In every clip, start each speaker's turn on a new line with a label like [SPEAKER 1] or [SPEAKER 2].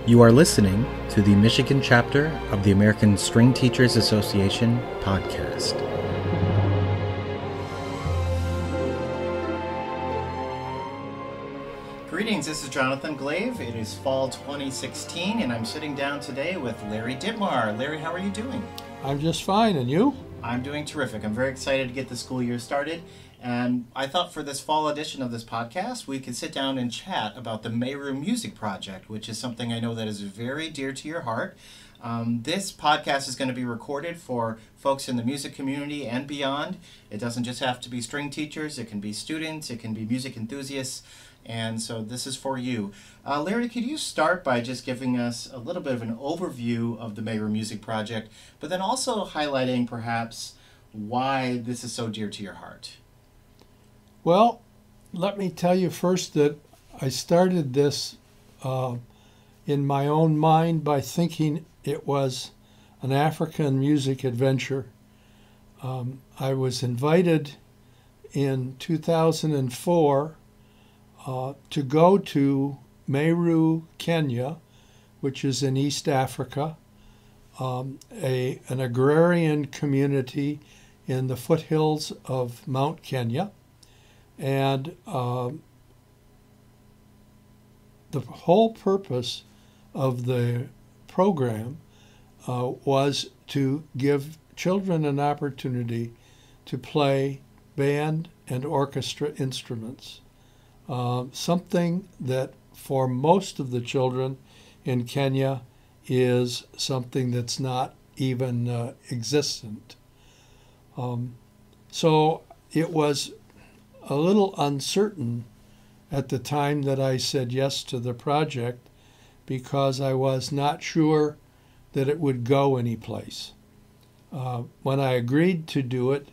[SPEAKER 1] You are listening to the Michigan chapter of the American String Teachers Association podcast.
[SPEAKER 2] Greetings, this is Jonathan Glave. It is fall 2016 and I'm sitting down today with Larry Dittmar. Larry, how are you doing?
[SPEAKER 3] I'm just fine, and you?
[SPEAKER 2] I'm doing terrific. I'm very excited to get the school year started. And I thought for this fall edition of this podcast, we could sit down and chat about the Meru Music Project, which is something I know that is very dear to your heart. This podcast is going to be recorded for folks in the music community and beyond. It doesn't just have to be string teachers. It can be students. It can be music enthusiasts. And so this is for you. Larry, could you start by just giving us a little bit of an overview of the Meru Music Project, but then also highlighting perhaps why this is so dear to your heart?
[SPEAKER 3] Well, let me tell you first that I started this in my own mind by thinking it was an African music adventure. I was invited in 2004 to go to Meru, Kenya, which is in East Africa, an agrarian community in the foothills of Mount Kenya. And the whole purpose of the program was to give children an opportunity to play band and orchestra instruments. Something that for most of the children in Kenya is something that's not even existent. So it was a little uncertain at the time that I said yes to the project because I was not sure that it would go anyplace. When I agreed to do it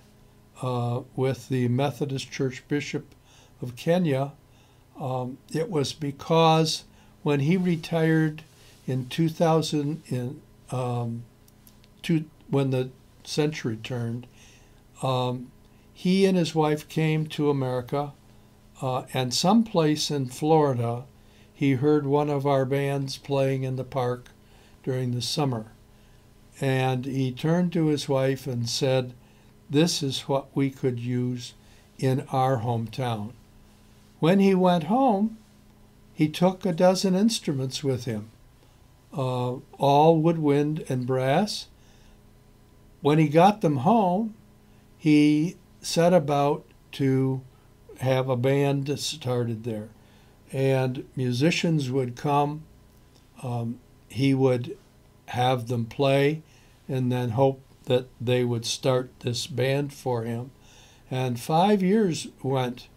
[SPEAKER 3] with the Methodist Church Bishop of Kenya, it was because when he retired in 2000, when the century turned, he and his wife came to America, and someplace in Florida, he heard one of our bands playing in the park during the summer. And he turned to his wife and said, "This is what we could use in our hometown." When he went home, he took a dozen instruments with him, all woodwind and brass. When he got them home, he set about to have a band started there. And musicians would come, he would have them play, and then hope that they would start this band for him. And 5 years went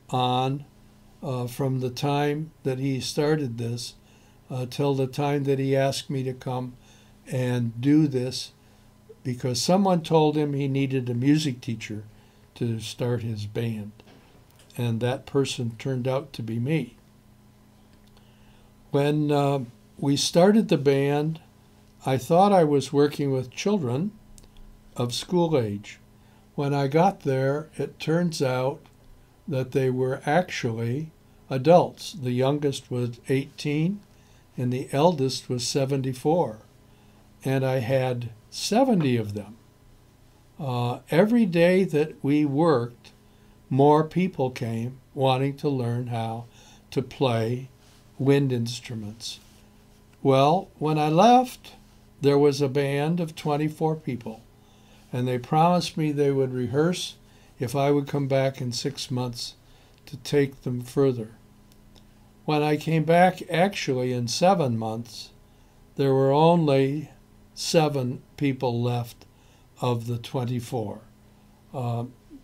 [SPEAKER 3] on from the time that he started this till the time that he asked me to come and do this, because someone told him he needed a music teacher to start his band. And that person turned out to be me. When we started the band, I thought I was working with children of school age. When I got there, it turns out that they were actually adults. The youngest was 18 and the eldest was 74. And I had 70 of them. Every day that we worked, more people came wanting to learn how to play wind instruments. Well, when I left, there was a band of 24 people, and they promised me they would rehearse if I would come back in 6 months to take them further. When I came back, actually in 7 months, there were only 7 people left of the 24.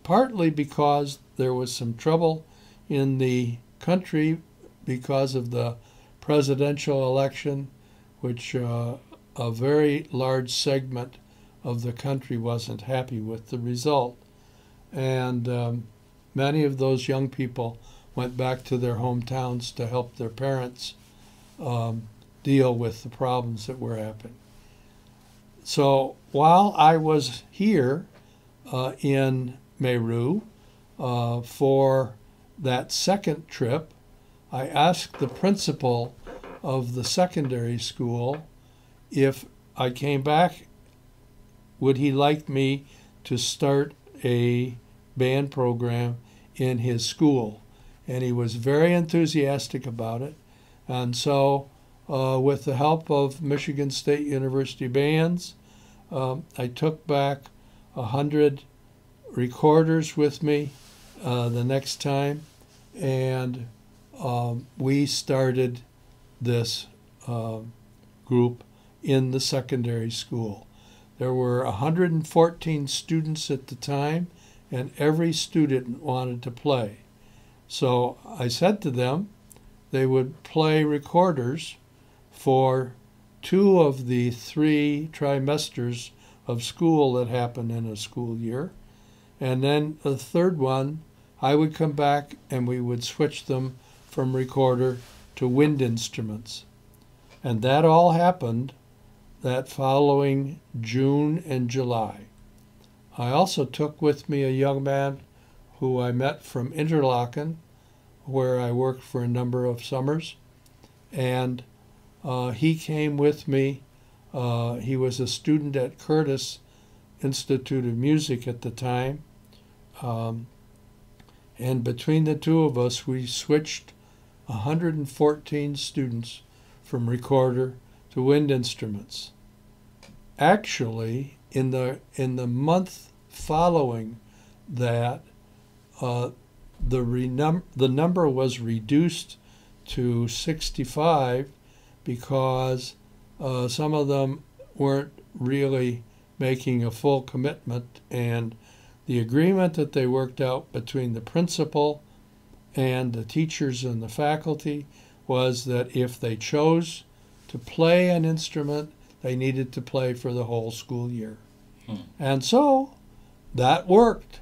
[SPEAKER 3] Partly because there was some trouble in the country because of the presidential election, which a very large segment of the country wasn't happy with the result. And many of those young people went back to their hometowns to help their parents deal with the problems that were happening. So while I was here in Meru for that second trip, I asked the principal of the secondary school if I came back, would he like me to start a band program in his school? And he was very enthusiastic about it. And so with the help of Michigan State University bands, I took back 100 recorders with me the next time, and we started this group in the secondary school. There were 114 students at the time, and every student wanted to play. So I said to them they would play recorders for 2 of the 3 trimesters of school that happened in a school year. And then the third one, I would come back and we would switch them from recorder to wind instruments. And that all happened that following June and July. I also took with me a young man who I met from Interlaken, where I worked for a number of summers, and he came with me. He was a student at Curtis Institute of Music at the time, and between the 2 of us, we switched 114 students from recorder to wind instruments. Actually, in the month following that, the number was reduced to 65 because some of them weren't really making a full commitment, and the agreement that they worked out between the principal and the teachers and the faculty was that if they chose to play an instrument, they needed to play for the whole school year. And so that worked.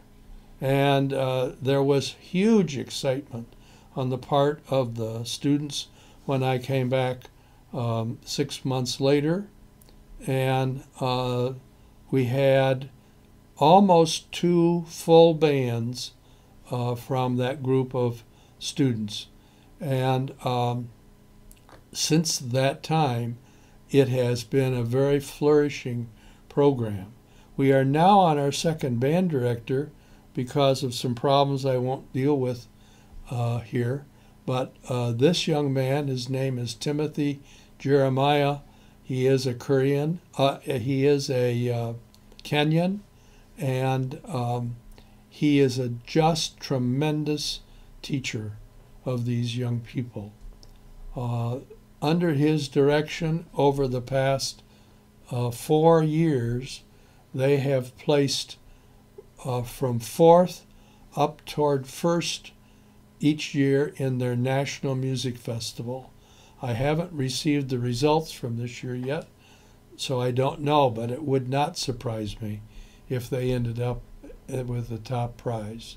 [SPEAKER 3] And there was huge excitement on the part of the students when I came back 6 months later. And we had almost 2 full bands from that group of students. And since that time, it has been a very flourishing program. We are now on our 2nd band director because of some problems I won't deal with here. But this young man, his name is Timothy Jeremiah. He is a Korean. He is a Kenyan, and he is a just tremendous teacher of these young people. Under his direction, over the past 4 years, they have placed from 4th up toward 1st each year in their National Music Festival. I haven't received the results from this year yet, so I don't know, but it would not surprise me if they ended up with the top prize.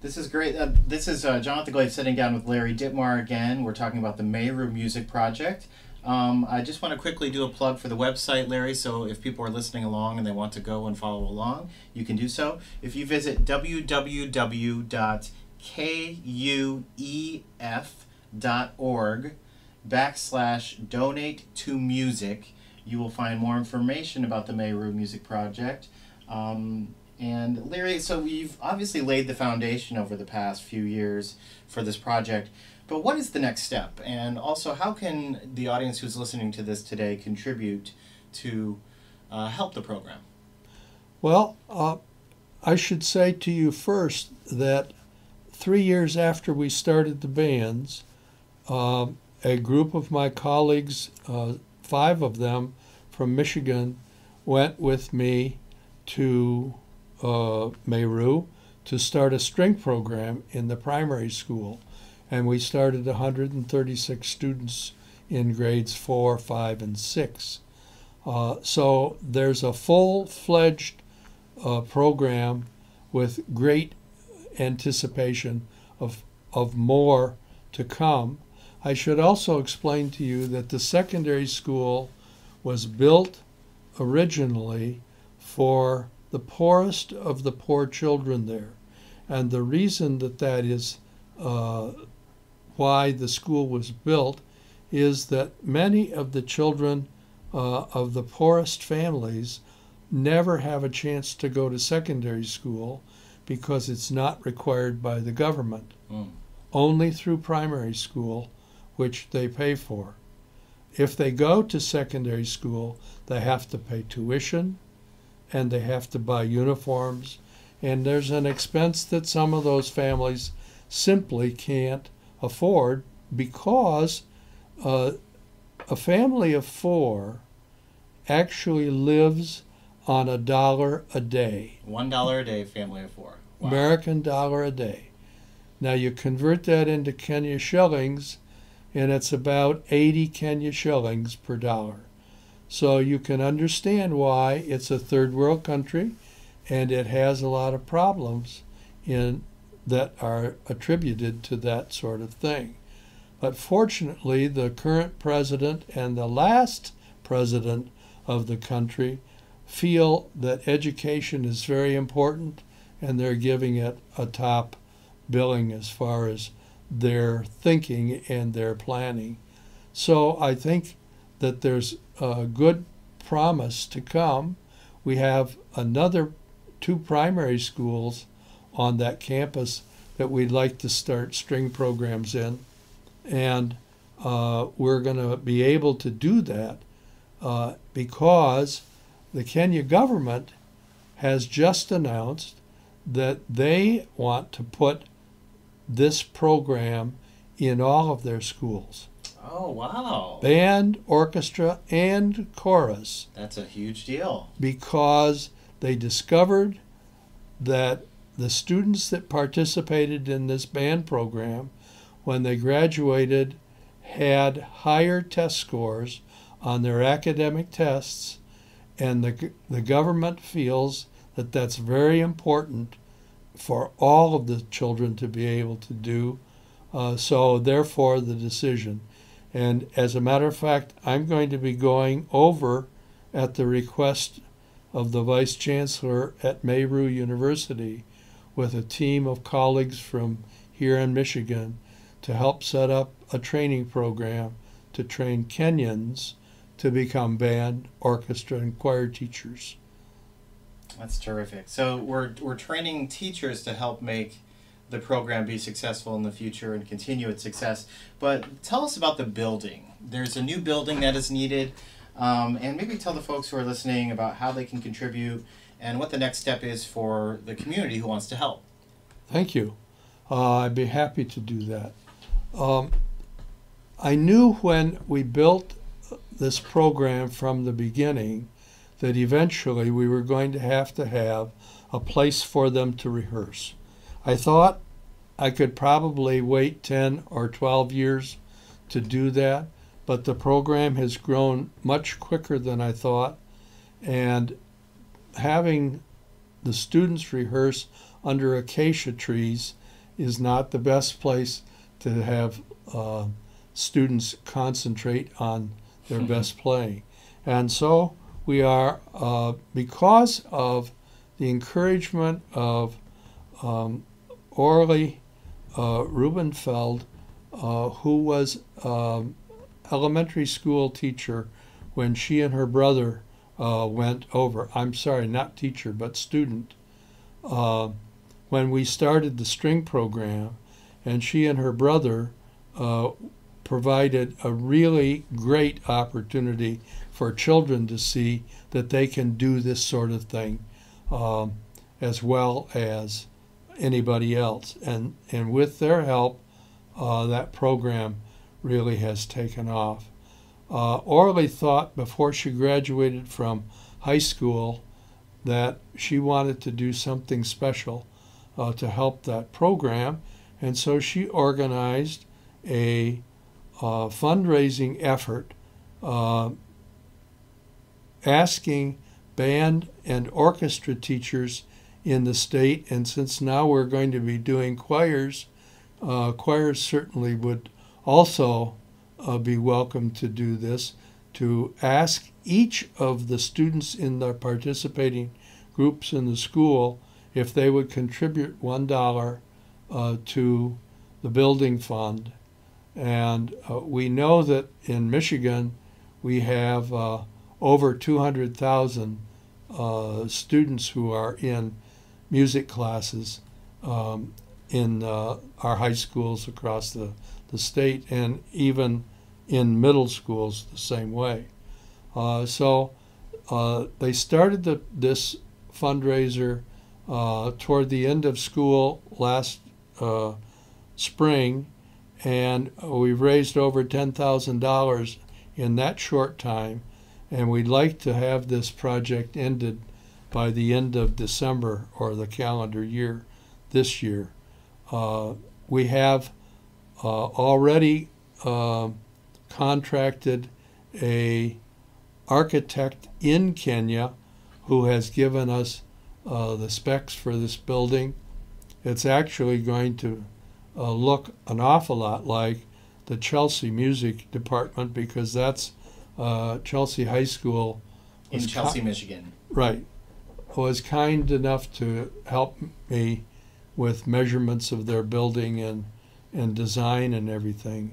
[SPEAKER 2] This is great. This is Jonathan Glade sitting down with Larry Dittmar again. We're talking about the Meru Music Project. I just want to quickly do a plug for the website, Larry, so if people are listening along and they want to go and follow along, you can do so. If you visit www.kuef.org/donate-to-music, you will find more information about the Meru Music Project. And Larry, so we've obviously laid the foundation over the past few years for this project, but what is the next step? And also, how can the audience who's listening to this today contribute to help the program?
[SPEAKER 3] Well, I should say to you first that 3 years after we started the bands, a group of my colleagues, 5 of them from Michigan, went with me to Meru to start a string program in the primary school. And we started 136 students in grades 4, 5, and 6. So there's a full-fledged program with great anticipation of more to come. I should also explain to you that the secondary school was built originally for the poorest of the poor children there. And the reason that is why the school was built is that many of the children of the poorest families never have a chance to go to secondary school because it's not required by the government. Only through primary school, which they pay for. If they go to secondary school, they have to pay tuition and they have to buy uniforms, and there's an expense that some of those families simply can't afford because a family of 4 actually lives on $1 a day.
[SPEAKER 2] $1 a day, family of 4. Wow.
[SPEAKER 3] American dollar a day. Now you convert that into Kenya shillings, and it's about 80 Kenya shillings per dollar. So you can understand why it's a third world country, and it has a lot of problems that are attributed to that sort of thing. But fortunately, the current president and the last president of the country feel that education is very important, and they're giving it a top billing as far as their thinking and their planning. So I think that there's a good promise to come. We have another 2 primary schools on that campus that we'd like to start string programs in, and we're going to be able to do that because the Kenya government has just announced that they want to put this program in all of their schools.
[SPEAKER 2] Oh, wow.
[SPEAKER 3] Band, orchestra, and chorus.
[SPEAKER 2] That's a huge deal.
[SPEAKER 3] Because they discovered that the students that participated in this band program, when they graduated, had higher test scores on their academic tests, and the government feels that that's very important for all of the children to be able to do. So therefore the decision. And as a matter of fact, I'm going to be going over at the request of the Vice Chancellor at Meru University with a team of colleagues from here in Michigan to help set up a training program to train Kenyans to become band, orchestra, and choir teachers.
[SPEAKER 2] That's terrific. So we're training teachers to help make the program be successful in the future and continue its success. But tell us about the building. There's a new building that is needed, and maybe tell the folks who are listening about how they can contribute and what the next step is for the community who wants to help.
[SPEAKER 3] Thank you. I'd be happy to do that. I knew when we built this program from the beginning that eventually we were going to have a place for them to rehearse. I thought I could probably wait 10 or 12 years to do that, but the program has grown much quicker than I thought, and having the students rehearse under acacia trees is not the best place to have students concentrate on their best playing. And so we are, because of the encouragement of Orly Rubenfeld, who was elementary school teacher when she and her brother went over. I'm sorry, not teacher, but student. When we started the string program, and she and her brother provided a really great opportunity for children to see that they can do this sort of thing as well as anybody else. And with their help, that program really has taken off. Orly thought before she graduated from high school that she wanted to do something special to help that program, and so she organized a fundraising effort asking band and orchestra teachers in the state, and since now we're going to be doing choirs, choirs certainly would also be welcome to do this, to ask each of the students in the participating groups in the school if they would contribute $1 to the building fund, And we know that in Michigan we have over 200,000 students who are in music classes in our high schools across the state, and even in middle schools the same way. So they started this fundraiser toward the end of school last spring, and we've raised over $10,000 in that short time, and we'd like to have this project ended by the end of December, or the calendar year this year. We have already contracted a architect in Kenya who has given us the specs for this building. It's actually going to look an awful lot like the Chelsea Music Department, because that's Chelsea High School.
[SPEAKER 2] In Chelsea, Michigan.
[SPEAKER 3] Right. Was kind enough to help me with measurements of their building and design and everything.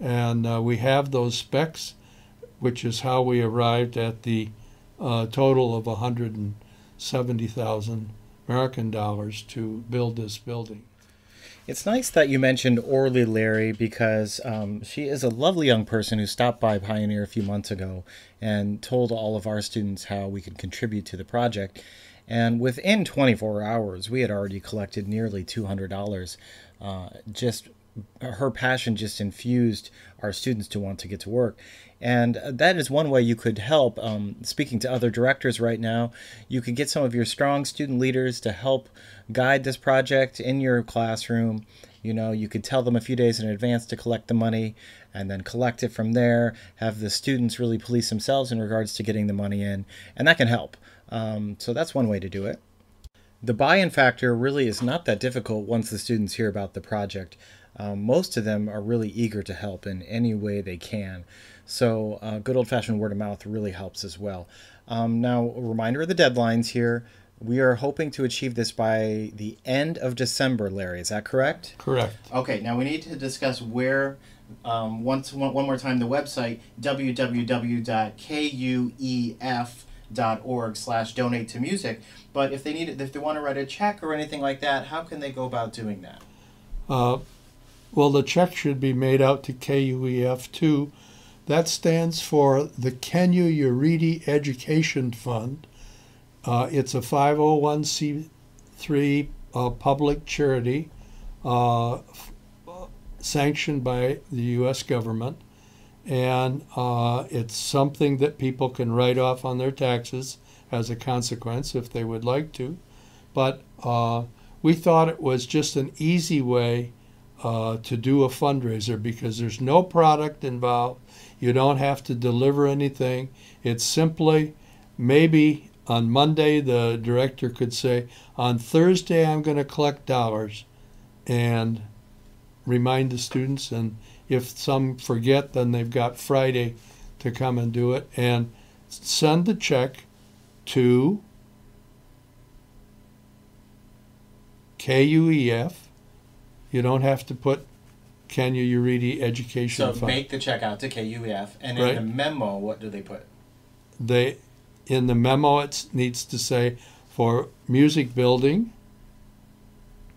[SPEAKER 3] And we have those specs, which is how we arrived at the total of 170,000 American dollars to build this building.
[SPEAKER 1] It's nice that you mentioned Orly, Larry, because she is a lovely young person who stopped by Pioneer a few months ago and told all of our students how we could contribute to the project. And within 24 hours, we had already collected nearly $200. Just her passion just infused our students to want to get to work. And that is one way you could help. Speaking to other directors right now, you could get some of your strong student leaders to help guide this project in your classroom. You know, you could tell them a few days in advance to collect the money, and then collect it from there, have the students really police themselves in regards to getting the money in, and that can help. So that's one way to do it. The buy-in factor really is not that difficult once the students hear about the project. Most of them are really eager to help in any way they can. So good old-fashioned word of mouth really helps as well. Now, a reminder of the deadlines here. We are hoping to achieve this by the end of December, Larry. Is that correct?
[SPEAKER 3] Correct.
[SPEAKER 2] Okay, now we need to discuss where, one more time, the website, www.kuef.org/donate to music. But if they want to write a check or anything like that, how can they go about doing that?
[SPEAKER 3] Well, the check should be made out to KUEF 2. That stands for the Kenya Uridi Education Fund. It's a 501c3 public charity sanctioned by the U.S. government, and it's something that people can write off on their taxes as a consequence if they would like to. But we thought it was just an easy way to do a fundraiser, because there's no product involved. You don't have to deliver anything. It's simply, maybe on Monday the director could say, on Thursday I'm going to collect dollars, and remind the students, and if some forget, then they've got Friday to come and do it, and send the check to KUEF. You don't have to put Kenya Uridi Education Fund.
[SPEAKER 2] So make the check out to KUEF, and
[SPEAKER 3] Right.
[SPEAKER 2] in the memo, what do they put?
[SPEAKER 3] In the memo, it needs to say, for music building.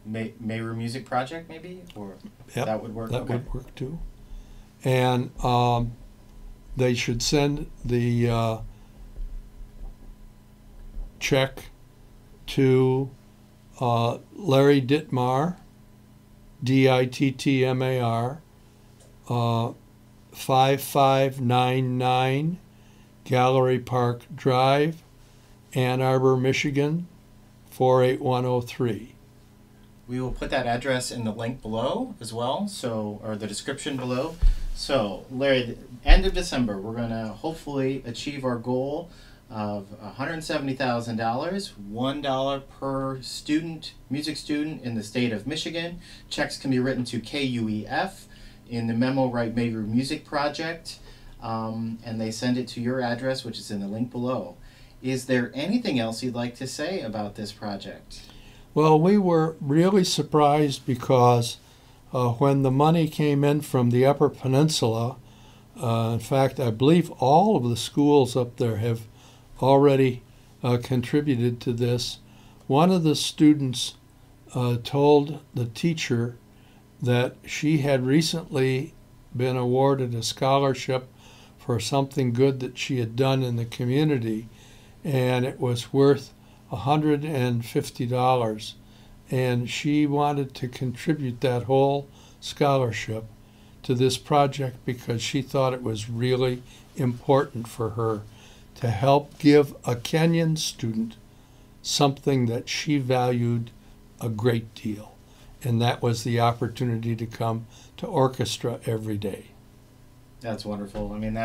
[SPEAKER 2] Meru Music Project, maybe? Or
[SPEAKER 3] Yep,
[SPEAKER 2] that would work?
[SPEAKER 3] That
[SPEAKER 2] Okay.
[SPEAKER 3] would work too. And they should send the check to Larry Dittmar, Dittmar, 5599 Gallery Park Drive, Ann Arbor, Michigan, 48103.
[SPEAKER 2] We will put that address in the link below as well, or the description below. So, Larry, the end of December, we're going to hopefully achieve our goal of $170,000, $1 per student, music student in the state of Michigan. Checks can be written to KUEF. In the memo, write Meru Music Project, and they send it to your address, which is in the link below. Is there anything else you'd like to say about this project?
[SPEAKER 3] Well, we were really surprised because when the money came in from the Upper Peninsula, in fact, I believe all of the schools up there have already contributed to this. One of the students told the teacher that she had recently been awarded a scholarship for something good that she had done in the community, and it was worth $150. And she wanted to contribute that whole scholarship to this project because she thought it was really important for her to help give a Kenyan student something that she valued a great deal. And that was the opportunity to come to orchestra every day.
[SPEAKER 2] That's wonderful. I mean,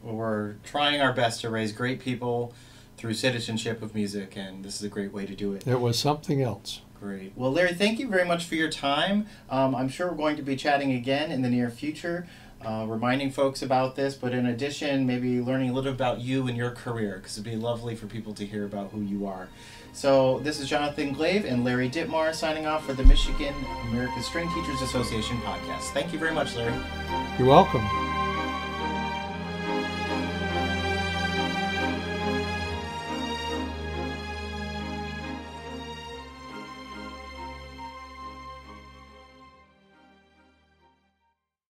[SPEAKER 2] we're trying our best to raise great people through citizenship of music, and this is a great way to do it.
[SPEAKER 3] It was something else.
[SPEAKER 2] Great. Well, Larry, thank you very much for your time. I'm sure we're going to be chatting again in the near future, reminding folks about this, but in addition, maybe learning a little about you and your career, because it'd be lovely for people to hear about who you are. So this is Jonathan Glave and Larry Dittmar signing off for the Michigan American String Teachers Association podcast. Thank you very much, Larry.
[SPEAKER 3] You're welcome.